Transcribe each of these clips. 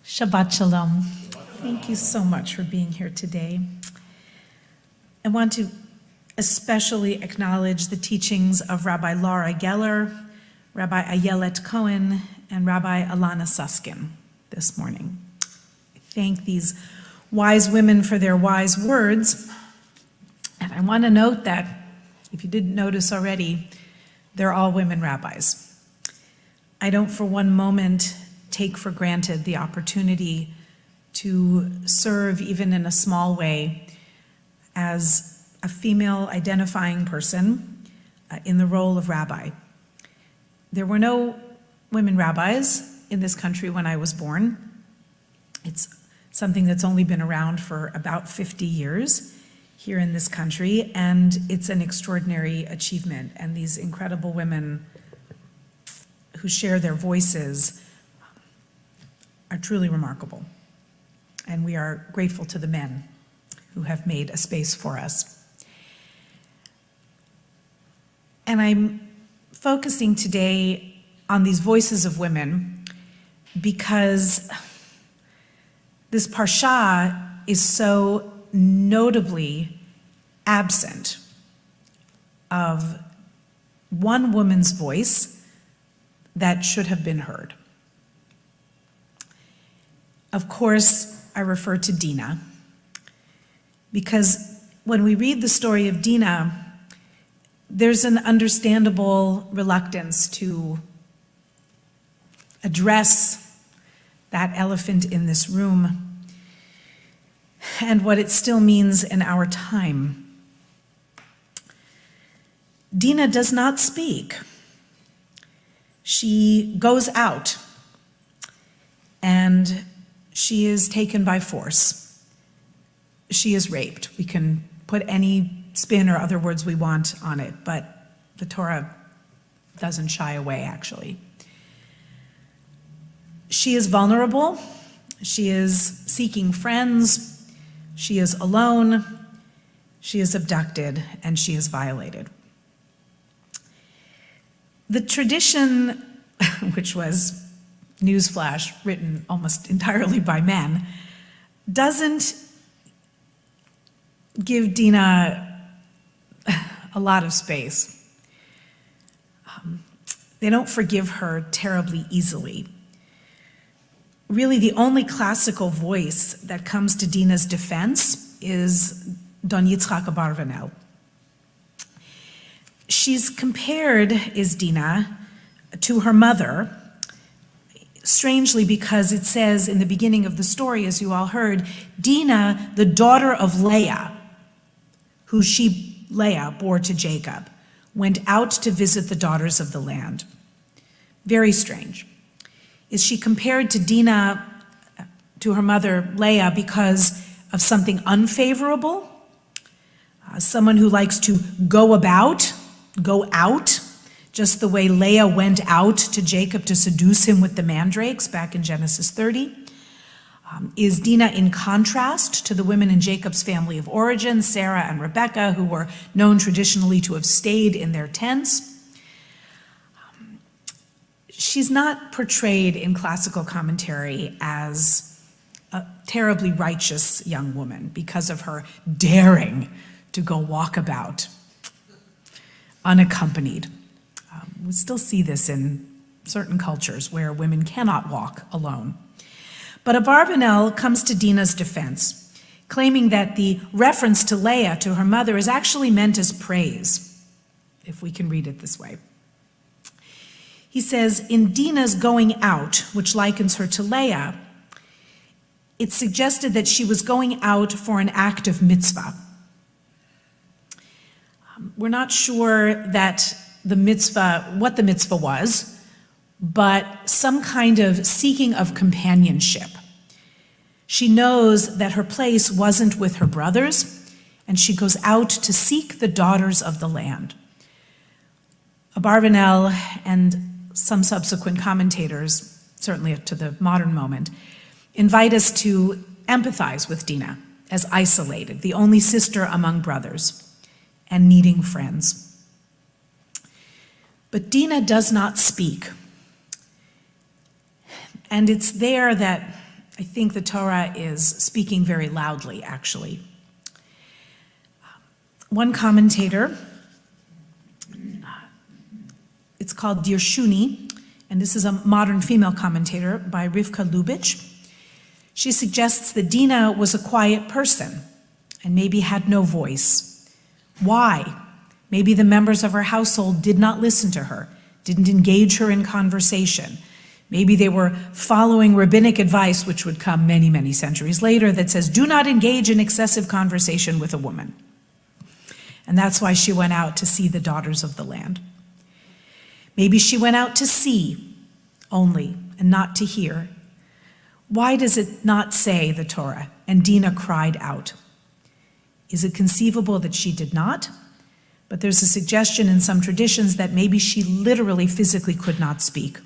Shabbat Shalom. Thank you so much for being here today. I want to especially acknowledge the teachings of Rabbi Laura Geller, Rabbi Ayelet Cohen, and Rabbi Alana Suskin this morning. I thank these wise women for their wise words. And I want to note that, if you didn't notice already, they're all women rabbis. I don't for one moment take for granted the opportunity to serve, even in a small way, as a female identifying person in the role of rabbi. There were no women rabbis in this country when I was born. It's something that's only been around for about 50 years here in this country, and it's an extraordinary achievement. And these incredible women who share their voices are truly remarkable. And we are grateful to the men who have made a space for us. And I'm focusing today on these voices of women because this parsha is so notably absent of one woman's voice that should have been heard. Of course, I refer to Dinah, because when we read the story of Dinah, there's an understandable reluctance to address that elephant in this room and what it still means in our time. Dinah does not speak. She goes out and she is taken by force. She is raped. We can put any spin or other words we want on it, but the Torah doesn't shy away, actually. She is vulnerable. She is seeking friends. She is alone. She is abducted, and she is violated. The tradition, which was, newsflash, written almost entirely by men, doesn't give Dinah a lot of space. They don't forgive her terribly easily. Really, the only classical voice that comes to Dinah's defense is Don Yitzchak Abarvanel. She's compared, is Dinah, to her mother, strangely because it says in the beginning of the story, as you all heard, Dinah, the daughter of Leah, who Leah bore to Jacob, went out to visit the daughters of the land. Very strange. Is she compared to Dinah, to her mother Leah, because of something unfavorable? Someone who likes to go out, just the way Leah went out to Jacob to seduce him with the mandrakes back in Genesis 30. Is Dinah in contrast to the women in Jacob's family of origin, Sarah and Rebekah, who were known traditionally to have stayed in their tents? She's not portrayed in classical commentary as a terribly righteous young woman because of her daring to go walk about unaccompanied. We still see this in certain cultures where women cannot walk alone. But Abarvanel comes to Dinah's defense, claiming that the reference to Leah, to her mother, is actually meant as praise, if we can read it this way. He says, in Dinah's going out, which likens her to Leah, it suggested that she was going out for an act of mitzvah. We're not sure that what the mitzvah was, but some kind of seeking of companionship. She knows that her place wasn't with her brothers, and she goes out to seek the daughters of the land. Abarvanel and some subsequent commentators, certainly to the modern moment, invite us to empathize with Dinah as isolated, the only sister among brothers, and needing friends. But Dinah does not speak. And it's there that I think the Torah is speaking very loudly, actually. One commentator, it's called Dirshuni, and this is a modern female commentator by Rivka Lubitch. She suggests that Dinah was a quiet person and maybe had no voice. Why? Maybe the members of her household did not listen to her, didn't engage her in conversation. Maybe they were following rabbinic advice, which would come many, many centuries later, that says, do not engage in excessive conversation with a woman. And that's why she went out to see the daughters of the land. Maybe she went out to see only and not to hear. Why does it not say, the Torah, and Dinah cried out? Is it conceivable that she did not? But there's a suggestion in some traditions that maybe she literally physically could not speak,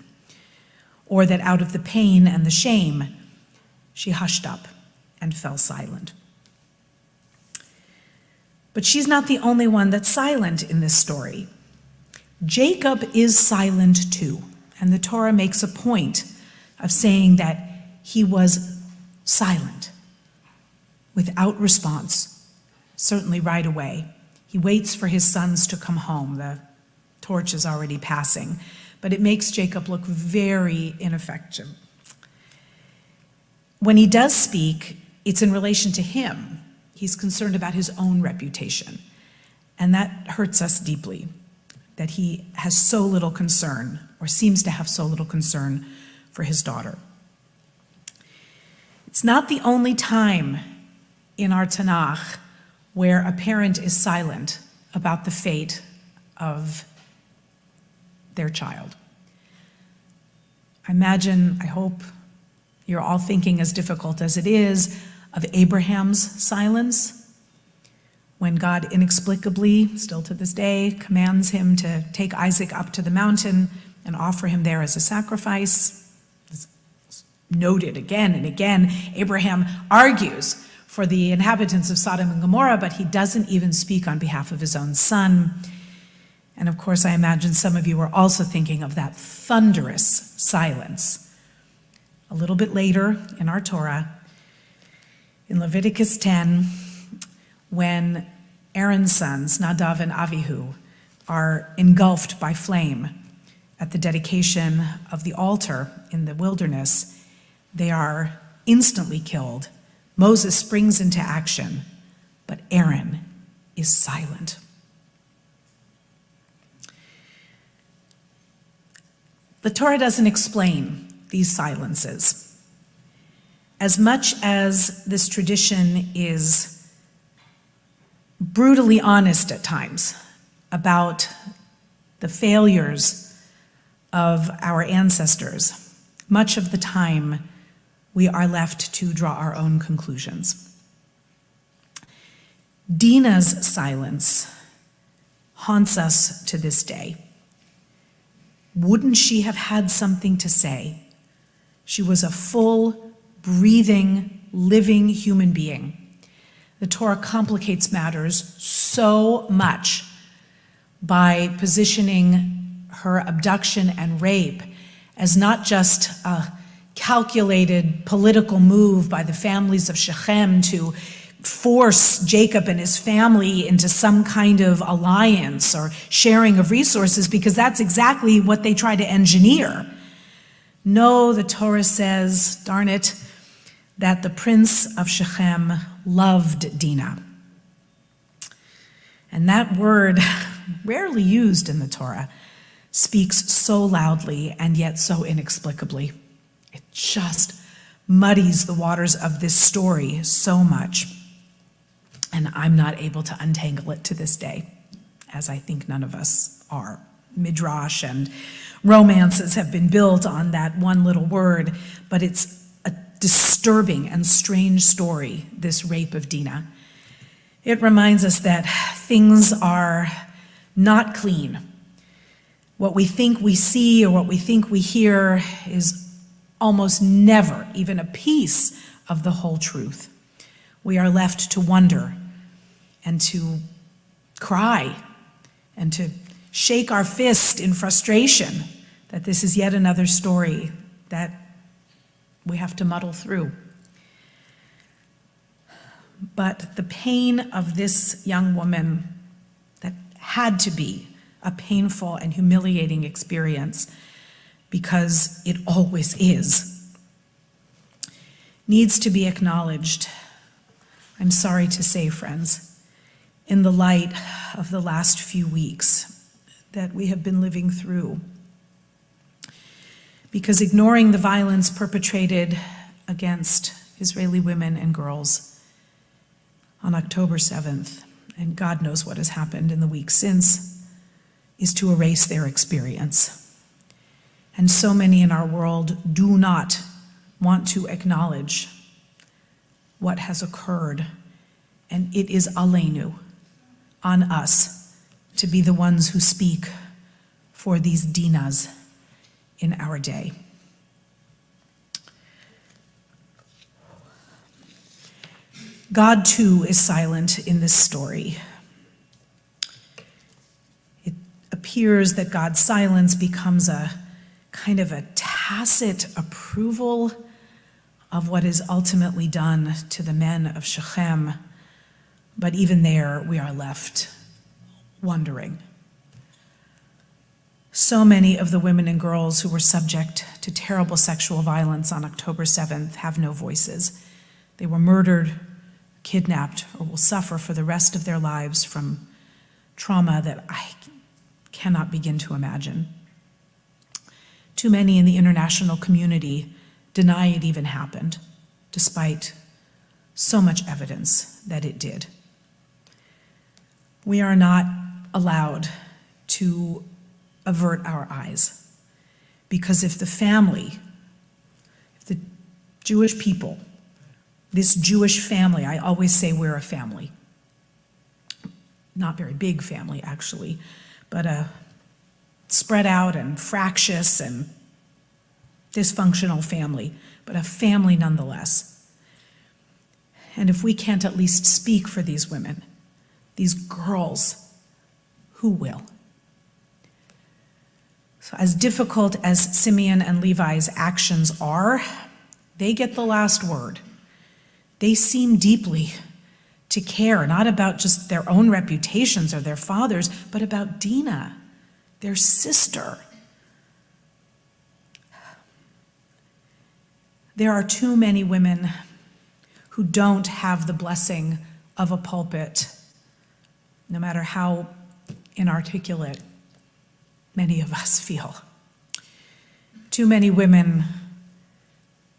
or that out of the pain and the shame, she hushed up and fell silent. But she's not the only one that's silent in this story. Jacob is silent too, and the Torah makes a point of saying that he was silent, without response, certainly right away. He waits for his sons to come home. The torch is already passing, but it makes Jacob look very ineffective. When he does speak, it's in relation to him. He's concerned about his own reputation, and that hurts us deeply, that he has so little concern, or seems to have so little concern, for his daughter. It's not the only time in our Tanakh where a parent is silent about the fate of their child. I hope you're all thinking, as difficult as it is, of Abraham's silence when God inexplicably, still to this day, commands him to take Isaac up to the mountain and offer him there as a sacrifice. It's noted again and again. Abraham argues for the inhabitants of Sodom and Gomorrah, but he doesn't even speak on behalf of his own son. And of course, I imagine some of you are also thinking of that thunderous silence. A little bit later in our Torah, in Leviticus 10, when Aaron's sons, Nadav and Avihu, are engulfed by flame at the dedication of the altar in the wilderness, they are instantly killed. Moses springs into action, but Aaron is silent. The Torah doesn't explain these silences. As much as this tradition is brutally honest at times about the failures of our ancestors, much of the time we are left to draw our own conclusions. Dinah's silence haunts us to this day. Wouldn't she have had something to say? She was a full, breathing, living human being. The Torah complicates matters so much by positioning her abduction and rape as not just a calculated political move by the families of Shechem to force Jacob and his family into some kind of alliance or sharing of resources, because that's exactly what they try to engineer. No, the Torah says, darn it, that the prince of Shechem loved Dinah. And that word, rarely used in the Torah, speaks so loudly and yet so inexplicably. It just muddies the waters of this story so much. And I'm not able to untangle it to this day, as I think none of us are. Midrash and romances have been built on that one little word, but it's a disturbing and strange story, this rape of Dinah. It reminds us that things are not clean. What we think we see or what we think we hear is almost never even a piece of the whole truth. We are left to wonder and to cry and to shake our fist in frustration that this is yet another story that We have to muddle through. But the pain of this young woman, that had to be a painful and humiliating experience, because it always is, needs to be acknowledged, I'm sorry to say, friends, in the light of the last few weeks that we have been living through. Because ignoring the violence perpetrated against Israeli women and girls on October 7th, and God knows what has happened in the weeks since, is to erase their experience. And so many in our world do not want to acknowledge what has occurred, and it is aleinu, on us, to be the ones who speak for these Dinahs in our day. God, too, is silent in this story. It appears that God's silence becomes a kind of a tacit approval of what is ultimately done to the men of Shechem, but even there we are left wondering. So many of the women and girls who were subject to terrible sexual violence on October 7th have no voices. They were murdered, kidnapped, or will suffer for the rest of their lives from trauma that I cannot begin to imagine. Too many in the international community deny it even happened, despite so much evidence that it did. We are not allowed to avert our eyes, because if the family, if the Jewish people, this Jewish family, I always say we're a family, not very big family actually, but a spread out and fractious and dysfunctional family, but a family nonetheless. And if we can't at least speak for these women, these girls, who will? So as difficult as Simeon and Levi's actions are, they get the last word. They seem deeply to care, not about just their own reputations or their fathers, but about Dinah, their sister. There are too many women who don't have the blessing of a pulpit, no matter how inarticulate many of us feel. Too many women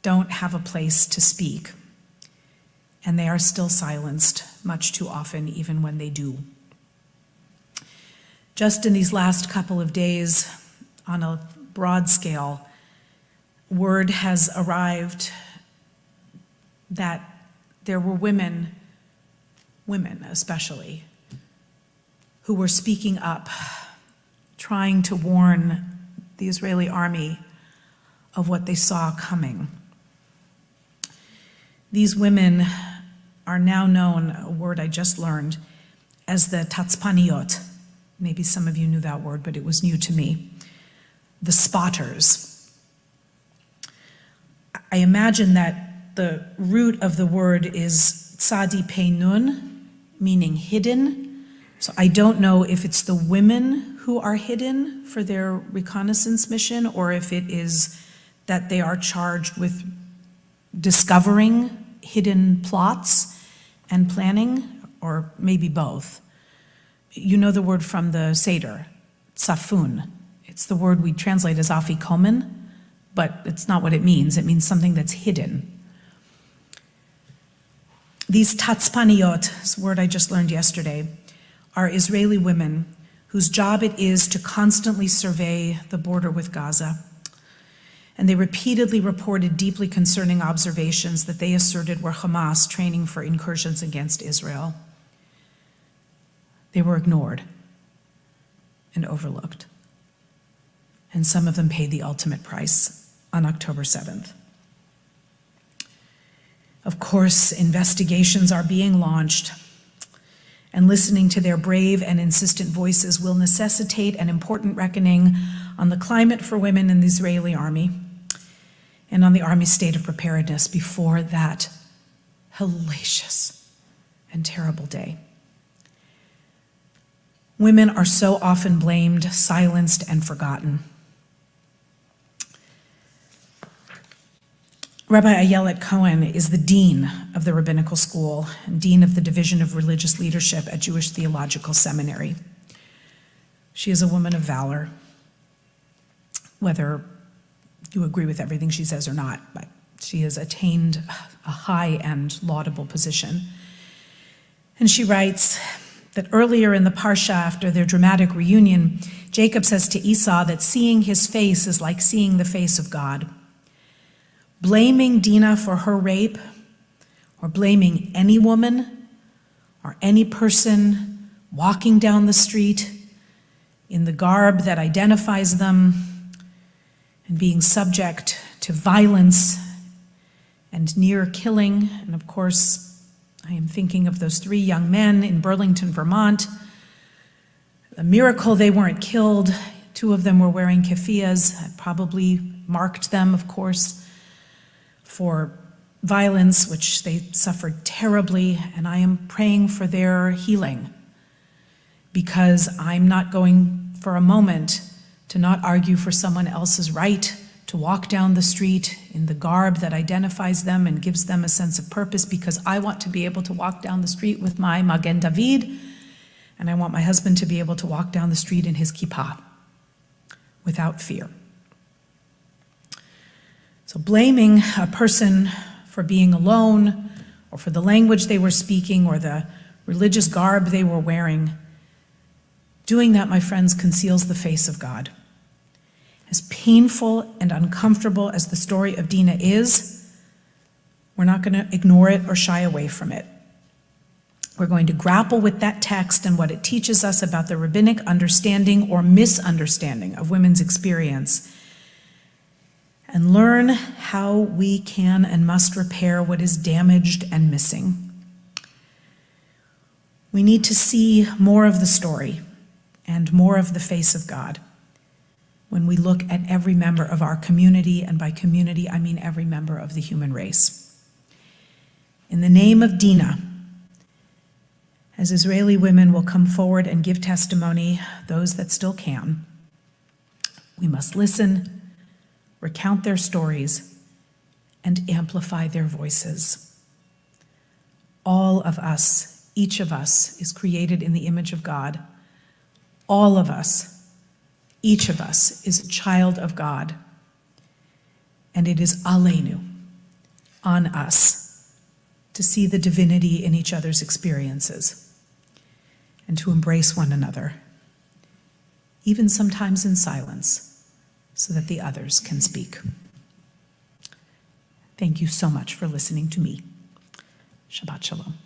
don't have a place to speak, and they are still silenced much too often, even when they do. Just in these last couple of days, on a broad scale, word has arrived that there were women especially, who were speaking up, trying to warn the Israeli army of what they saw coming. These women are now known, a word I just learned, as the tatzpaniot. Maybe some of you knew that word, but it was new to me. The spotters. I imagine that the root of the word is tzadi pei nun, meaning hidden. So I don't know if it's the women who are hidden for their reconnaissance mission, or if it is that they are charged with discovering hidden plots and planning, or maybe both. You know the word from the Seder, tsafun. It's the word we translate as afikomen, but it's not what it means. It means something that's hidden. These tatzpaniot, this word I just learned yesterday, are Israeli women whose job it is to constantly survey the border with Gaza. And they repeatedly reported deeply concerning observations that they asserted were Hamas training for incursions against Israel. They were ignored and overlooked. And some of them paid the ultimate price on October 7th. Of course, investigations are being launched, and listening to their brave and insistent voices will necessitate an important reckoning on the climate for women in the Israeli army and on the Army's state of preparedness before that hellacious and terrible day. Women are so often blamed, silenced, and forgotten. Rabbi Ayelet Cohen is the dean of the rabbinical school and dean of the Division of Religious Leadership at Jewish Theological Seminary. She is a woman of valor, whether you agree with everything she says or not, but she has attained a high and laudable position. And she writes that earlier in the Parsha, after their dramatic reunion, Jacob says to Esau that seeing his face is like seeing the face of God. Blaming Dinah for her rape, or blaming any woman or any person walking down the street in the garb that identifies them and being subject to violence and near killing. And of course, I am thinking of those 3 young men in Burlington, Vermont. A miracle they weren't killed. 2 of them were wearing keffiyehs. I probably marked them, of course, for violence, which they suffered terribly, and I am praying for their healing, because I'm not going for a moment to not argue for someone else's right to walk down the street in the garb that identifies them and gives them a sense of purpose, because I want to be able to walk down the street with my Magen David, and I want my husband to be able to walk down the street in his kippah without fear. So blaming a person for being alone, or for the language they were speaking, or the religious garb they were wearing, doing that, my friends, conceals the face of God. As painful and uncomfortable as the story of Dinah is, we're not going to ignore it or shy away from it. We're going to grapple with that text and what it teaches us about the rabbinic understanding or misunderstanding of women's experience, and learn how we can and must repair what is damaged and missing. We need to see more of the story and more of the face of God when we look at every member of our community, and by community I mean every member of the human race. In the name of Dinah, as Israeli women will come forward and give testimony, those that still can, we must listen, recount their stories, and amplify their voices. All of us, each of us, is created in the image of God. All of us, each of us, is a child of God. And it is aleinu, on us, to see the divinity in each other's experiences and to embrace one another, even sometimes in silence, so that the others can speak. Thank you so much for listening to me. Shabbat Shalom.